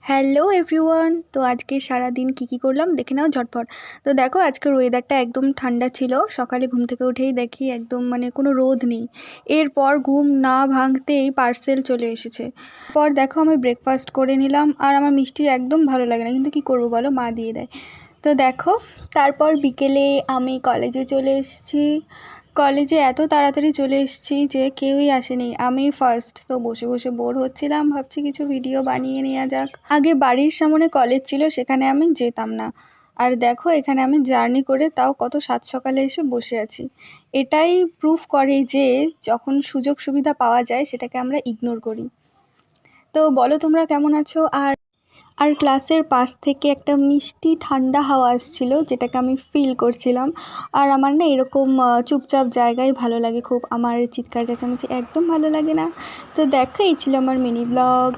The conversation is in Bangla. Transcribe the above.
Hello everyone. তো আজকে সারাদিন কী করলাম দেখে নাও ঝটপট। তো দেখো আজকের ওয়েদারটা একদম ঠান্ডা ছিল। সকালে ঘুম থেকে উঠেই দেখি একদম কোনো রোদ নেই। এরপর ঘুম না ভাঙতেই পার্সেল চলে এসেছে। পর দেখো আমি ব্রেকফাস্ট করে নিলাম, আর আমার মিষ্টি একদম ভালো লাগে না, কিন্তু কী করবো বলো, মা দিয়ে দেয়। তো দেখো তারপর বিকেলে আমি কলেজে চলে এসেছি। কলেজে এত তাড়াতাড়ি চলে এসেছি যে কেউই আসেনি, আমি ফার্স্ট। তো বসে বসে বোর হচ্ছিলাম, ভাবছি কিছু ভিডিও বানিয়ে নেওয়া যাক। আগে বাড়ির সামনে কলেজ ছিল, সেখানে আমি যেতাম না। আর দেখো এখানে আমি জার্নি করে তাও কত সাত সকালে এসে বসে আছি। এটাই প্রুফ করে যে যখন সুযোগ সুবিধা পাওয়া যায় সেটাকে আমরা ইগনোর করি। তো বলো তোমরা কেমন আছো? আর ক্লাসের পাশ থেকে একটা মিষ্টি ঠান্ডা হাওয়া আসছিল, যেটাকে আমি ফিল করছিলাম। আর আমার না এরকম চুপচাপ জায়গায় ভালো লাগে খুব, আমার চিৎকার চেঁচামেচি একদম ভালো লাগে না। তো দেখো এই ছিল আমার মিনি ব্লগ।